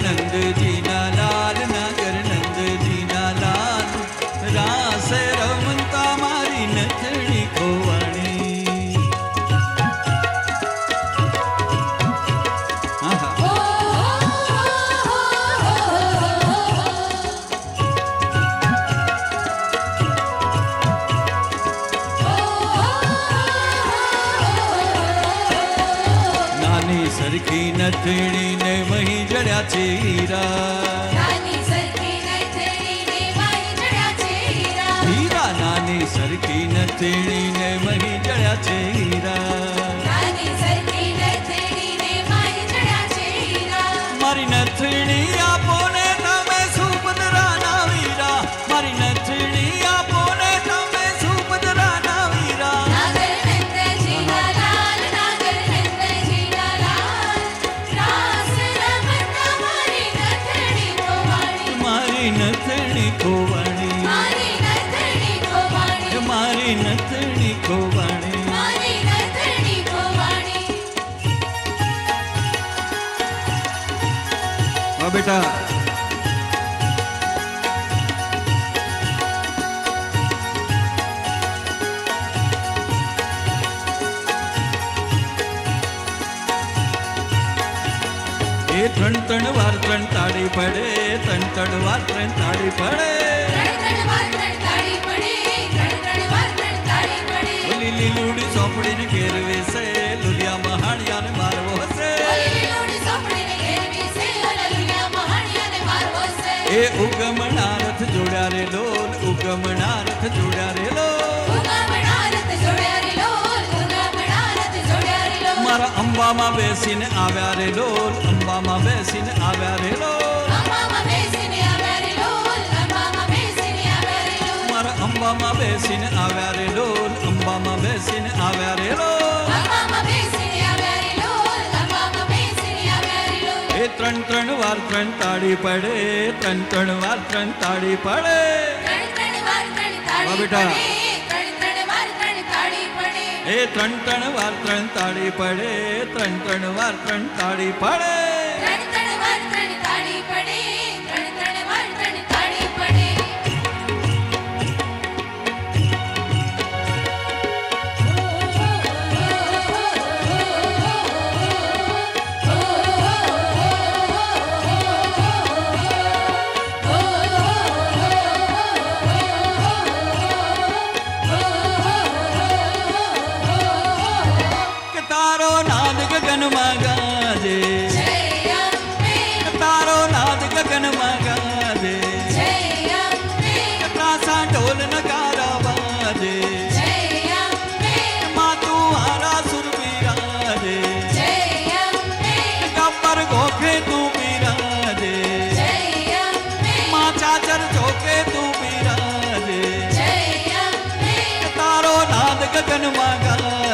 નંદજીના લાલ, નાગર નંદજીના લાલ, રાસ રમતા મારી નથણી ખોવાણી. નાની સરખી નથણી ને મહી જડ્યા છે હીરા, નાની સરખી નથણી ને મહી જડ્યા છે હીરા, હીરા નાની સરખી નથણી ને મહી જડ્યા છે હીરા, નાની સરખી નથણી ને મહી જડ્યા છે હીરા. મારી નથણી આપો ને તમે સુભદ્રાના વીરા, મારી નથણી આપો ને તમે સુભદ્રાના વીરા. નાગર નંદજીના લાલ, નાગર નંદજીના લાલ, રાસ રમતા મારી નથણી ખોવાણી, મારી નથણી ખોવાણી, મારી નથણી ખોવાણી, મારી નથણી ખોવાણી. મારી નથણી ખોવાણી. હા બેટા, એ ત્રણ વાર ત્રણ તાળી પડે, ત્રણ વાર ત્રણ તાળી પડે. ત્રણ વાર ત્રણ તાળી પડે, ત્રણ વાર ત્રણ તાળી પડે. લીલી લૂડી સોંપડીને ઘેરવે છે, લુલિયા મહાણિયાને મારવો છે. લીલોડી સોંપડીને ઘેરવી છે, ઓલા લુલિયા મહાણિયાને મારવો છે. એ ઉગમણા રથ જોડ્યા રે લોલ, ઉગમણા રથ જોડ્યા રે લોલ. ઉગામણા રથ જોડ્યા રે લોલ, ઉગામણા રથ જોડ્યા રે લોલ. મારા અંબામાં બેસીને આવ્યા રે લોલ, અંબામાં બેસીને આવ્યા રે લોલ. અંબામાં બેસીને આવ્યા રે લોલ, અંબામાં બેસીને આવ્યા રે લોલ. મારા અંબામાં બેસીને આવ્યા રે લોલ, અંબામાં બેસીને આવ્યા રે લોલ. અંબામાં બેસીને આવ્યા રે લોલ, અંબામાં બેસીને આવ્યા રે લોલ. એ ત્રણ વાર ત્રણ તાળી પડે, ત્રણ વાર ત્રણ તાળી પડે. ત્રણ વાર ત્રણ તાળી વાહ બેટા. પડે, ત્રણ વાર ત્રણ તાળી પડે. એ ત્રણ વાર ત્રણ તાળી પડે, ત્રણ વાર ત્રણ તાળી પડે. ત્રણ વાર ત્રણ તાળી પડે, ત્રણ વાર ત્રણ તાળી પડે. કે તારો નાદ ગગનમાં ગાજે, જય અંબે, તારો નાદ ગગનમાં ગાજે. જય અંબે, ત્રાસા ઢોલ નગારા વાજે, જય અંબે, માતું હારા સુર બિરાજે. જય અંબે, ગબ્બર ગોખે તું બિરાજે, જય અંબે, માં ચાચર ચોકે તું બિરાજે. જય અંબે, તારો નાદ ગગનમાં ગાજે.